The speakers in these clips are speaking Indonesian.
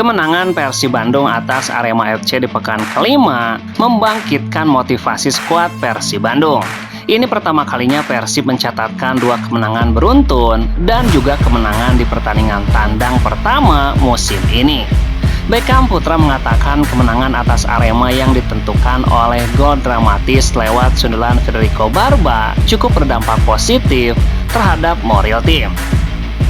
Kemenangan Persib Bandung atas Arema FC di pekan kelima membangkitkan motivasi skuad Persib Bandung. Ini pertama kalinya Persib mencatatkan 2 kemenangan beruntun dan juga kemenangan di pertandingan tandang pertama musim ini. Beckham Putra mengatakan kemenangan atas Arema yang ditentukan oleh gol dramatis lewat sundulan Federico Barba cukup berdampak positif terhadap moral tim.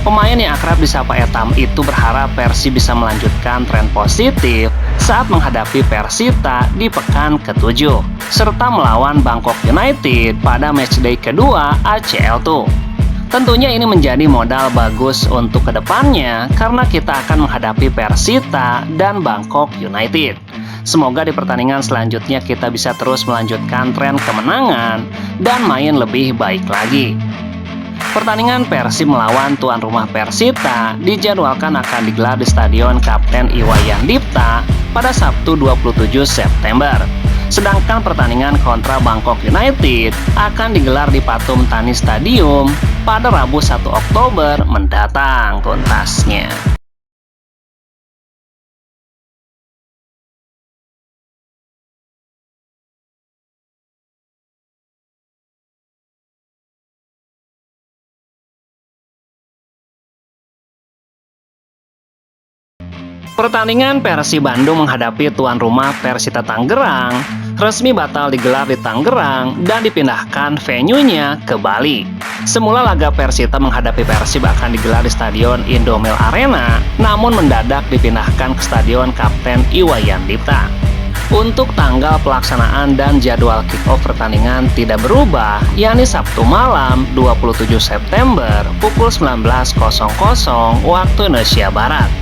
Pemain yang akrab disapa Etam itu berharap Persib bisa melanjutkan tren positif saat menghadapi Persita di pekan ke-7, serta melawan Bangkok United pada matchday kedua ACL2. Tentunya ini menjadi modal bagus untuk kedepannya karena kita akan menghadapi Persita dan Bangkok United. Semoga di pertandingan selanjutnya kita bisa terus melanjutkan tren kemenangan dan main lebih baik lagi. Pertandingan Persib melawan tuan rumah Persita dijadwalkan akan digelar di Stadion Kapten Iwayan Dipta pada Sabtu 27 September. Sedangkan pertandingan kontra Bangkok United akan digelar di Patum Tani Stadium pada Rabu 1 Oktober mendatang tuntasnya. Pertandingan Persib Bandung menghadapi tuan rumah Persita Tangerang resmi batal digelar di Tangerang dan dipindahkan venue-nya ke Bali. Semula laga Persita menghadapi Persib akan digelar di Stadion Indomil Arena, namun mendadak dipindahkan ke Stadion Kapten Iwayan Dipta. Untuk tanggal pelaksanaan dan jadwal kick-off pertandingan tidak berubah, yakni Sabtu malam 27 September pukul 19.00 waktu Indonesia Barat.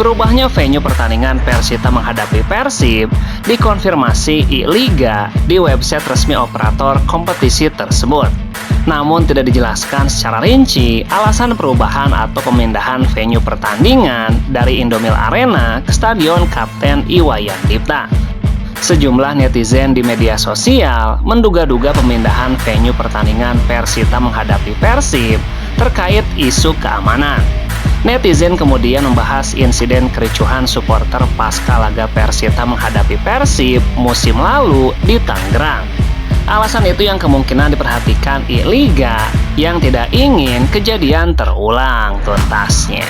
Berubahnya venue pertandingan Persita menghadapi Persib dikonfirmasi I-Liga di website resmi operator kompetisi tersebut. Namun tidak dijelaskan secara rinci alasan perubahan atau pemindahan venue pertandingan dari Indomil Arena ke Stadion Kapten Iwayan Dipta. Sejumlah netizen di media sosial menduga-duga pemindahan venue pertandingan Persita menghadapi Persib terkait isu keamanan. Netizen kemudian membahas insiden kericuhan supporter pasca laga Persita menghadapi Persib musim lalu di Tangerang. Alasan itu yang kemungkinan diperhatikan I-Liga yang tidak ingin kejadian terulang tuntasnya.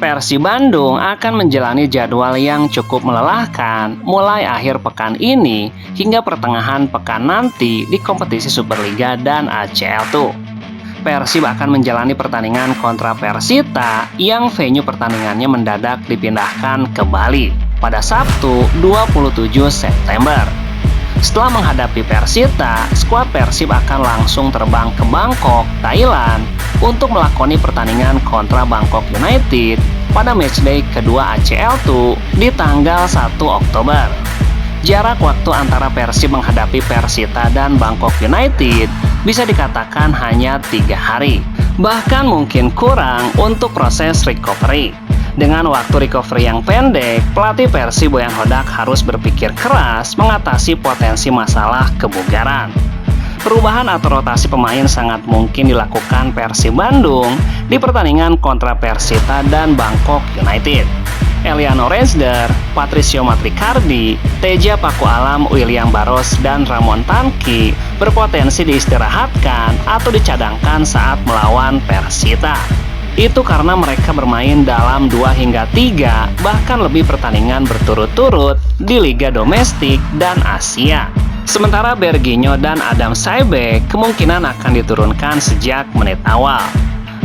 Persib Bandung akan menjalani jadwal yang cukup melelahkan mulai akhir pekan ini hingga pertengahan pekan nanti di kompetisi Superliga dan ACL2. Persib akan menjalani pertandingan kontra Persita yang venue pertandingannya mendadak dipindahkan ke Bali pada Sabtu 27 September. Setelah menghadapi Persita, skuad Persib akan langsung terbang ke Bangkok, Thailand untuk melakoni pertandingan kontra Bangkok United pada matchday kedua ACL2 di tanggal 1 Oktober. Jarak waktu antara Persib menghadapi Persita dan Bangkok United bisa dikatakan hanya 3 hari. Bahkan mungkin kurang untuk proses recovery. Dengan waktu recovery yang pendek, pelatih Persib Boyan Hodak harus berpikir keras mengatasi potensi masalah kebugaran. Perubahan atau rotasi pemain sangat mungkin dilakukan Persib Bandung di pertandingan kontra Persita dan Bangkok United. Eliano Rezder, Patricio Matricardi, Teja Paku Alam, William Barros, dan Ramon Tanki berpotensi diistirahatkan atau dicadangkan saat melawan Persita. Itu karena mereka bermain dalam 2 hingga 3 bahkan lebih pertandingan berturut-turut di Liga Domestik dan Asia. Sementara Berginho dan Adam Saibek kemungkinan akan diturunkan sejak menit awal.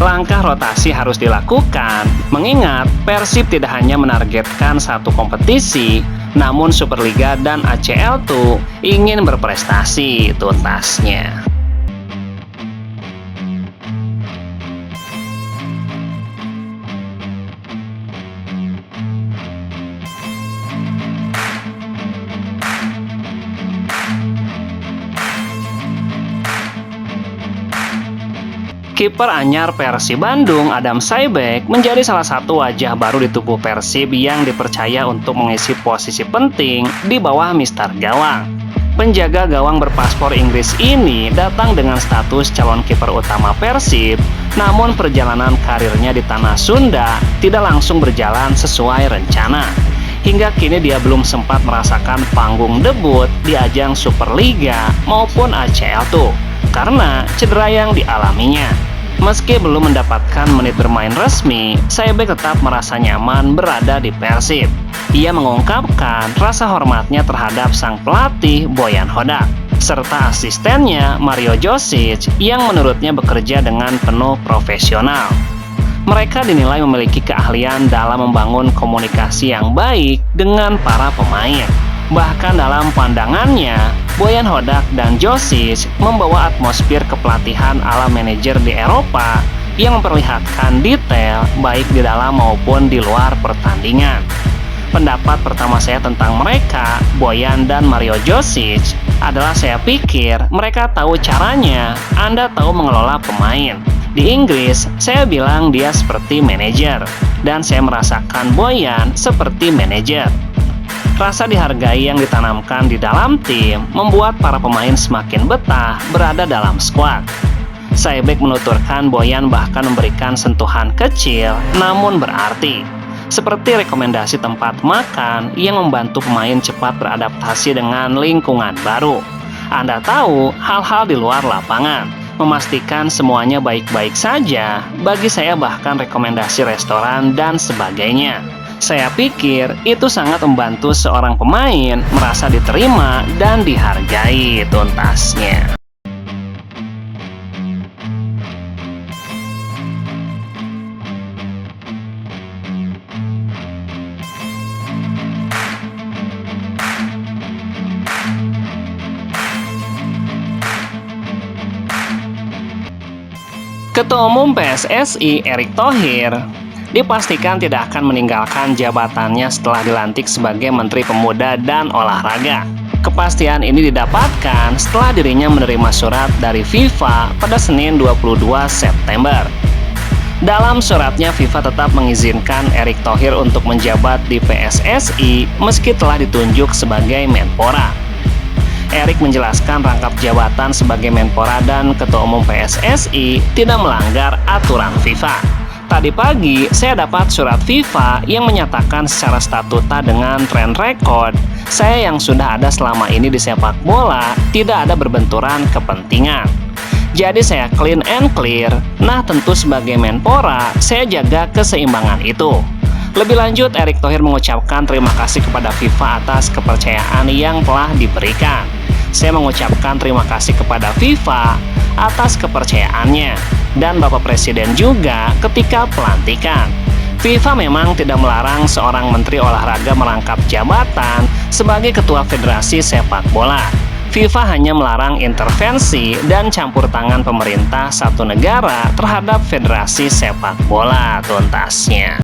Langkah rotasi harus dilakukan, mengingat Persib tidak hanya menargetkan satu kompetisi, namun Superliga dan ACL2 ingin berprestasi tuntasnya. Kiper anyar Persib Bandung, Adam Saibek, menjadi salah satu wajah baru di tubuh Persib yang dipercaya untuk mengisi posisi penting di bawah Mister Gawang. Penjaga gawang berpaspor Inggris ini datang dengan status calon kiper utama Persib, namun perjalanan karirnya di tanah Sunda tidak langsung berjalan sesuai rencana. Hingga kini dia belum sempat merasakan panggung debut di ajang Superliga maupun ACL tuh, karena cedera yang dialaminya. Meski belum mendapatkan menit bermain resmi, Saibek tetap merasa nyaman berada di Persib. Ia mengungkapkan rasa hormatnya terhadap sang pelatih Boyan Hodak, serta asistennya Mario Josic yang menurutnya bekerja dengan penuh profesional. Mereka dinilai memiliki keahlian dalam membangun komunikasi yang baik dengan para pemain. Bahkan dalam pandangannya, Boyan Hodak dan Josic membawa atmosfer kepelatihan ala manajer di Eropa yang memperlihatkan detail baik di dalam maupun di luar pertandingan. Pendapat pertama saya tentang mereka, Boyan dan Mario Josic, adalah saya pikir mereka tahu caranya, Anda tahu mengelola pemain. Di Inggris, saya bilang dia seperti manajer, dan saya merasakan Boyan seperti manajer. Rasa dihargai yang ditanamkan di dalam tim membuat para pemain semakin betah berada dalam skuad. Saibek menuturkan Boyan bahkan memberikan sentuhan kecil namun berarti, seperti rekomendasi tempat makan yang membantu pemain cepat beradaptasi dengan lingkungan baru. Anda tahu hal-hal di luar lapangan, memastikan semuanya baik-baik saja, bagi saya bahkan rekomendasi restoran dan sebagainya. Saya pikir itu sangat membantu seorang pemain merasa diterima dan dihargai tuntasnya. Ketua Umum PSSI Erick Thohir dipastikan tidak akan meninggalkan jabatannya setelah dilantik sebagai Menteri Pemuda dan Olahraga. Kepastian ini didapatkan setelah dirinya menerima surat dari FIFA pada Senin 22 September. Dalam suratnya, FIFA tetap mengizinkan Erick Thohir untuk menjabat di PSSI meski telah ditunjuk sebagai Menpora. Erick menjelaskan rangkap jabatan sebagai Menpora dan Ketua Umum PSSI tidak melanggar aturan FIFA. Tadi pagi, saya dapat surat FIFA yang menyatakan secara statuta dengan tren rekod, saya yang sudah ada selama ini di sepak bola tidak ada berbenturan kepentingan. Jadi saya clean and clear. Nah, tentu sebagai Menpora, saya jaga keseimbangan itu. Lebih lanjut, Erick Thohir mengucapkan terima kasih kepada FIFA atas kepercayaan yang telah diberikan. Saya mengucapkan terima kasih kepada FIFA atas kepercayaannya dan Bapak Presiden juga ketika pelantikan. FIFA memang tidak melarang seorang Menteri Olahraga merangkap jabatan sebagai Ketua Federasi Sepak Bola. FIFA hanya melarang intervensi dan campur tangan pemerintah satu negara terhadap Federasi Sepak Bola tuntasnya.